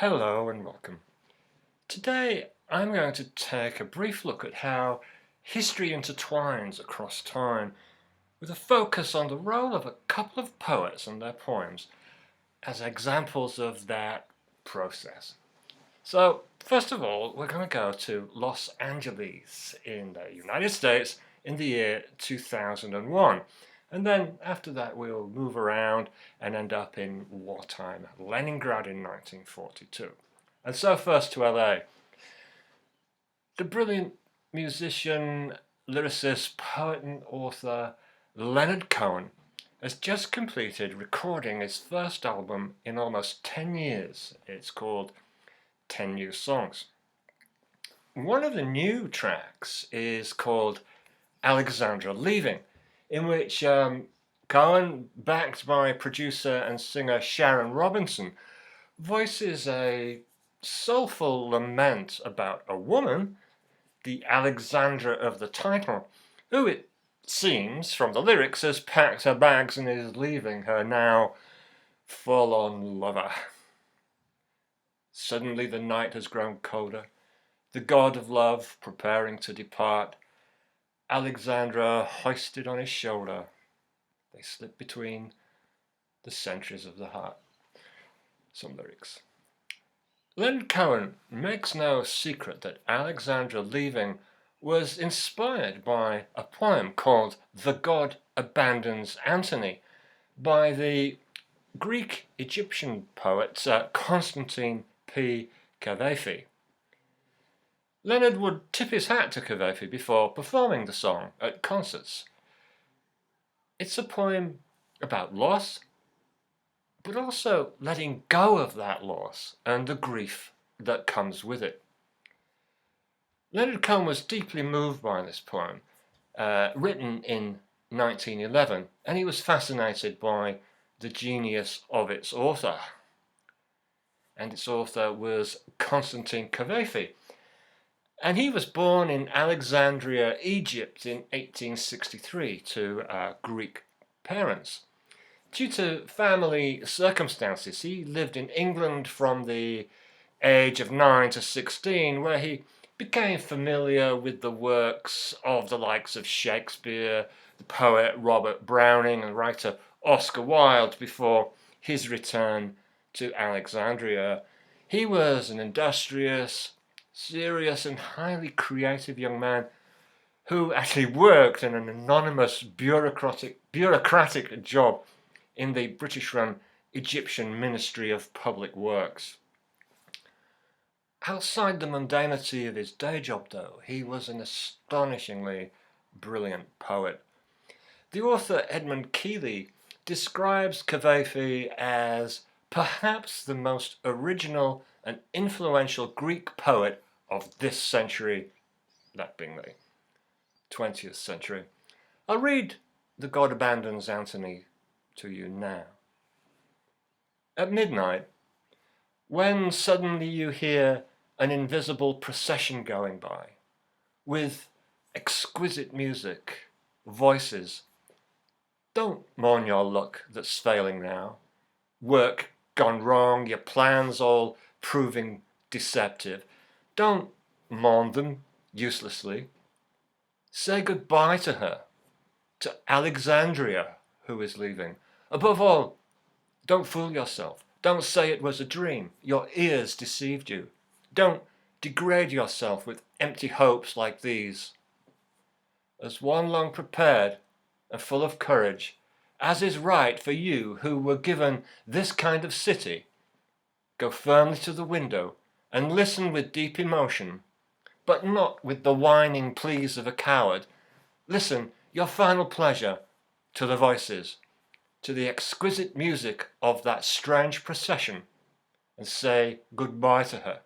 Hello and welcome. Today I'm going to take a brief look at how history intertwines across time, with a focus on the role of a couple of poets and their poems as examples of that process. So first of all, we're going to go to Los Angeles in the United States in the year 2001. And then after that we'll move around and end up in wartime Leningrad in 1942. And so first to LA. The brilliant musician, lyricist, poet and author Leonard Cohen has just completed recording his first album in almost 10 years. It's called 10 New Songs. One of the new tracks is called Alexandra Leaving, in which Cohen, backed by producer and singer Sharon Robinson, voices a soulful lament about a woman, the Alexandra of the title, who it seems from the lyrics has packed her bags and is leaving her now full-on lover. Suddenly the night has grown colder, the god of love preparing to depart, Alexandra hoisted on his shoulder, they slip between the centuries of the heart. Some lyrics. Leonard Cohen makes no secret that Alexandra Leaving was inspired by a poem called The God Abandons Antony by the Greek-Egyptian poet Constantine P. Cavafy. Leonard would tip his hat to Cavafy before performing the song at concerts. It's a poem about loss, but also letting go of that loss and the grief that comes with it. Leonard Cohen was deeply moved by this poem, written in 1911, and he was fascinated by the genius of its author. And its author was Constantine Cavafy. And he was born in Alexandria, Egypt in 1863 to Greek parents. Due to family circumstances, he lived in England from the age of 9 to 16, where he became familiar with the works of the likes of Shakespeare, the poet Robert Browning, and writer Oscar Wilde before his return to Alexandria. He was an industrious, serious and highly creative young man who actually worked in an anonymous bureaucratic job in the British-run Egyptian Ministry of Public Works. Outside the mundanity of his day job, though, he was an astonishingly brilliant poet. The author Edmund Keeley describes Cavafy as perhaps the most original and influential Greek poet of this century, that being the 20th century. I'll read The God Abandons Antony to you now. At midnight, when suddenly you hear an invisible procession going by, with exquisite music, voices, don't mourn your luck that's failing now, work gone wrong, your plans all proving deceptive. Don't mourn them uselessly. Say goodbye to her, to Alexandria, who is leaving. Above all, don't fool yourself. Don't say it was a dream. Your ears deceived you. Don't degrade yourself with empty hopes like these. As one long prepared and full of courage, as is right for you who were given this kind of city, go firmly to the window and listen with deep emotion, but not with the whining pleas of a coward. Listen, your final pleasure, to the voices, to the exquisite music of that strange procession, and say goodbye to her,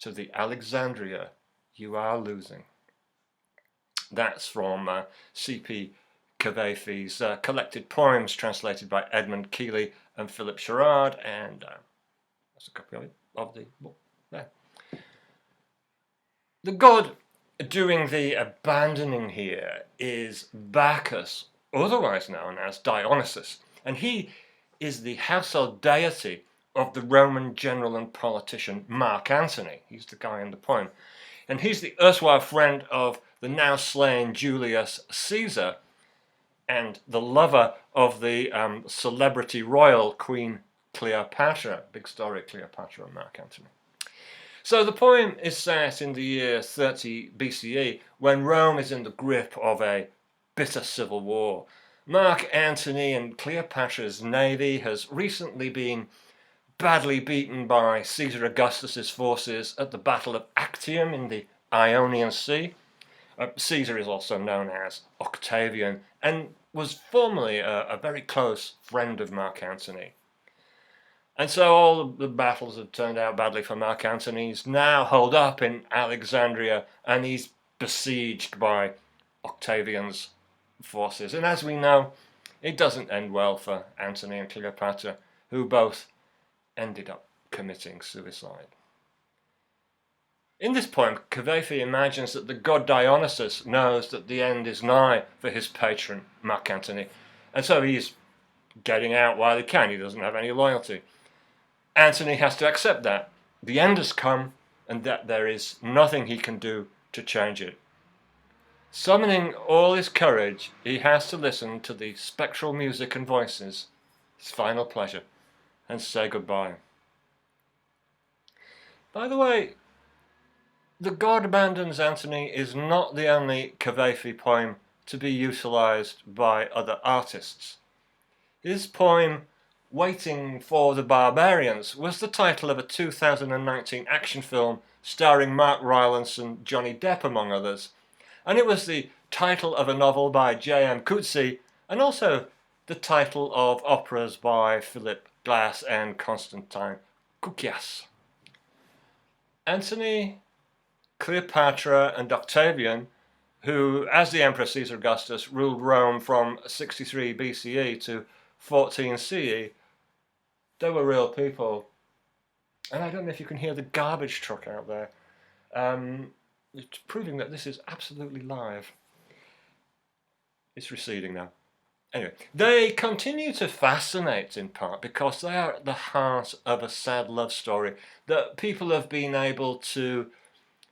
to the Alexandria you are losing. That's from C.P. Cavafy's collected poems, translated by Edmund, Keeley and Philip Sherrard, and that's a copy of the book there. The god doing the abandoning here is Bacchus, otherwise known as Dionysus, and he is the household deity of the Roman general and politician Mark Antony. He's the guy in the poem. And he's the erstwhile friend of the now slain Julius Caesar and the lover of the celebrity royal Queen Cleopatra. Big story, Cleopatra and Mark Antony. So the poem is set in the year 30 BCE, when Rome is in the grip of a bitter civil war. Mark Antony and Cleopatra's navy has recently been badly beaten by Caesar Augustus's forces at the Battle of Actium in the Ionian Sea. Caesar is also known as Octavian and was formerly a very close friend of Mark Antony. And so all the battles have turned out badly for Mark Antony. He's now holed up in Alexandria and he's besieged by Octavian's forces. And as we know, it doesn't end well for Antony and Cleopatra, who both ended up committing suicide. In this poem, Cavafy imagines that the god Dionysus knows that the end is nigh for his patron, Mark Antony, and so he's getting out while he can. He doesn't have any loyalty. Antony has to accept that the end has come and that there is nothing he can do to change it. Summoning all his courage, he has to listen to the spectral music and voices, his final pleasure, and say goodbye. By the way, The God Abandons Antony is not the only Cavafy poem to be utilised by other artists. His poem, Waiting for the Barbarians, was the title of a 2019 action film starring Mark Rylance and Johnny Depp, among others. And it was the title of a novel by J.M. Coetzee, and also the title of operas by Philip Glass and Constantine Koukias. Antony, Cleopatra and Octavian, who, as the Emperor Caesar Augustus, ruled Rome from 63 BCE to 14 CE, they were real people. And I don't know if you can hear the garbage truck out there. It's proving that this is absolutely live. It's receding now. Anyway, they continue to fascinate in part because they are at the heart of a sad love story that people have been able to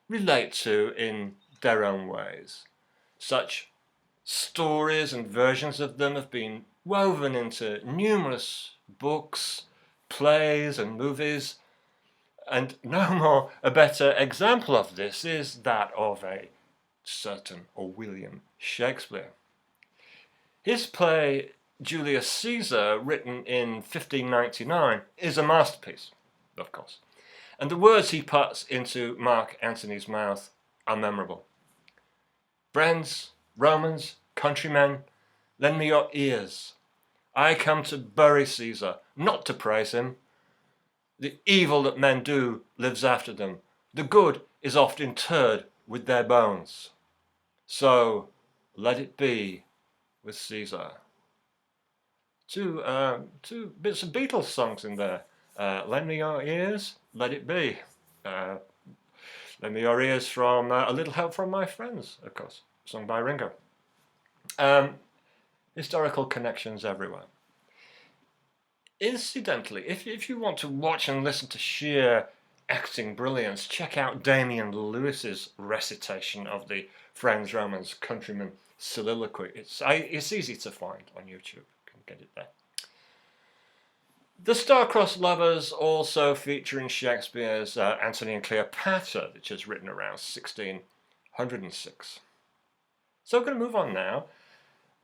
relate to in their own ways. Such stories and versions of them have been woven into numerous books, plays and movies, and no more a better example of this is that of a certain William Shakespeare. His play Julius Caesar, written in 1599, is a masterpiece, of course, and the words he puts into Mark Antony's mouth are memorable. Friends, Romans, countrymen, lend me your ears. I come to bury Caesar, not to praise him. The evil that men do lives after them. The good is oft interred with their bones. So let it be with Caesar. Two bits of Beatles songs in there. Lend me your ears, let it be. Lend me your ears from A Little Help from My Friends, of course, sung by Ringo. Historical connections everywhere. Incidentally, if you want to watch and listen to sheer acting brilliance, check out Damian Lewis's recitation of the Friends, Romans, Countrymen soliloquy. It's easy to find on YouTube. You can get it there. The star-crossed lovers also feature in Shakespeare's Antony and Cleopatra, which is written around 1606. So we're going to move on now.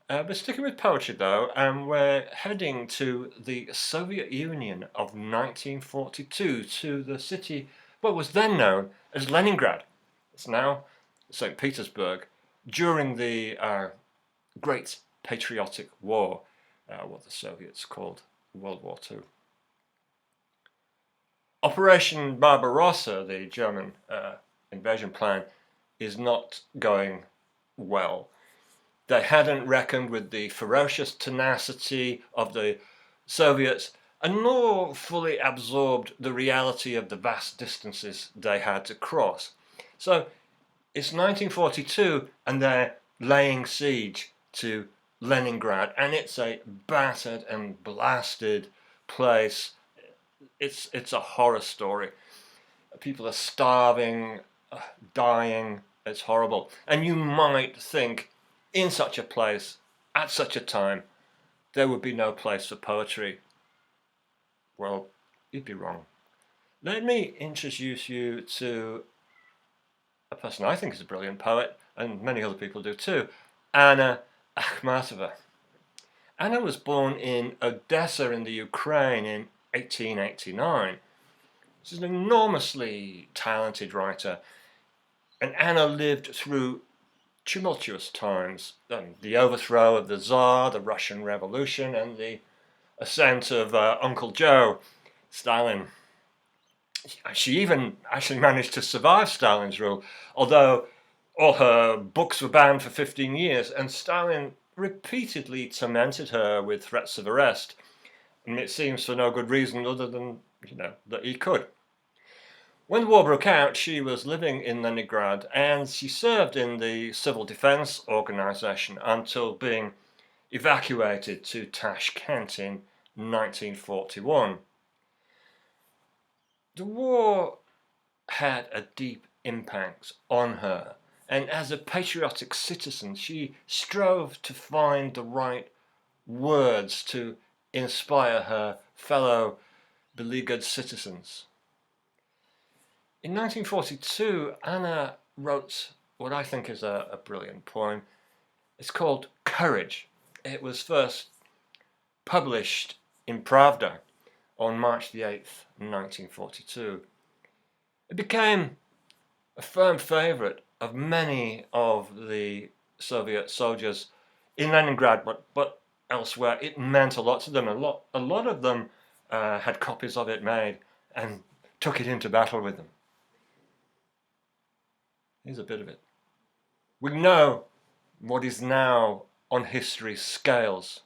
But sticking with poetry though, we're heading to the Soviet Union of 1942, to the city, what was then known as Leningrad. It's now St. Petersburg, during the Great Patriotic War, what the Soviets called World War II. Operation Barbarossa, the German invasion plan, is not going well. They hadn't reckoned with the ferocious tenacity of the Soviets and nor fully absorbed the reality of the vast distances they had to cross. So it's 1942 and they're laying siege to Leningrad, and it's a battered and blasted place. It's a horror story. People are starving, dying. It's horrible. And you might think, in such a place, at such a time, there would be no place for poetry. Well, you'd be wrong. Let me introduce you to a person I think is a brilliant poet, and many other people do too, Anna Akhmatova. Anna was born in Odessa in the Ukraine in 1889. She's an enormously talented writer, and Anna lived through tumultuous times, the overthrow of the Tsar, the Russian Revolution, and the ascent of Uncle Joe, Stalin. She even actually managed to survive Stalin's rule, although all her books were banned for 15 years, and Stalin repeatedly tormented her with threats of arrest, and it seems for no good reason other than, that he could. When the war broke out, she was living in Leningrad, and she served in the Civil Defense Organization until being evacuated to Tashkent in 1941. The war had a deep impact on her, and as a patriotic citizen, she strove to find the right words to inspire her fellow beleaguered citizens. In 1942, Anna wrote what I think is a brilliant poem. It's called Courage. It was first published in Pravda on March the 8th, 1942. It became a firm favourite of many of the Soviet soldiers in Leningrad, but elsewhere. It meant a lot to them. A lot of them had copies of it made and took it into battle with them. Here's a bit of it. We know what is now on history's scales.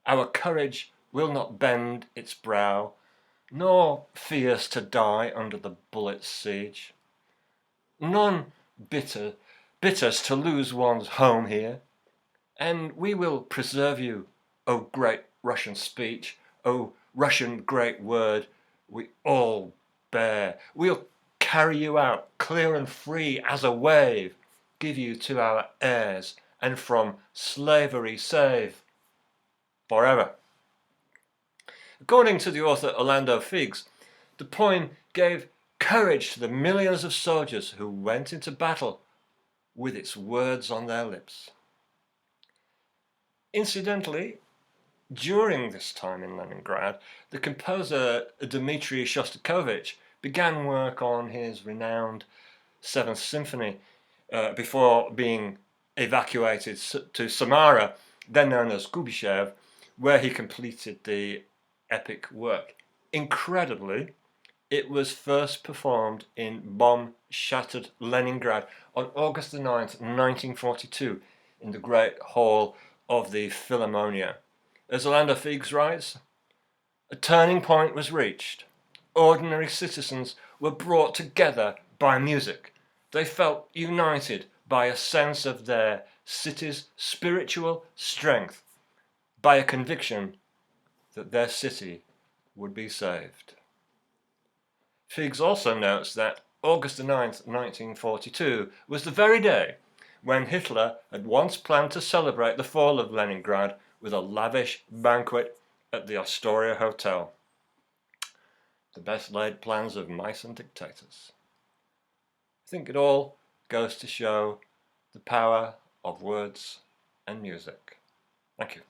Our courage will not bend its brow, nor fears to die under the bullet's siege. None bitters to lose one's home here, and we will preserve you, O great Russian speech, O Russian great word we all bear. We'll carry you out clear and free as a wave, give you to our heirs, and from slavery save forever. According to the author Orlando Figes, the poem gave courage to the millions of soldiers who went into battle with its words on their lips. Incidentally, during this time in Leningrad, the composer Dmitri Shostakovich began work on his renowned Seventh Symphony before being evacuated to Samara, then known as Kubyshev, where he completed the epic work. Incredibly, it was first performed in bomb-shattered Leningrad on August the 9th, 1942, in the Great Hall of the Philharmonia. As Orlando Figes writes, a turning point was reached. Ordinary citizens were brought together by music. They felt united by a sense of their city's spiritual strength, by a conviction that their city would be saved. Figes also notes that August the 9th, 1942 was the very day when Hitler had once planned to celebrate the fall of Leningrad with a lavish banquet at the Astoria Hotel. The best laid plans of mice and dictators. I think it all goes to show the power of words and music. Thank you.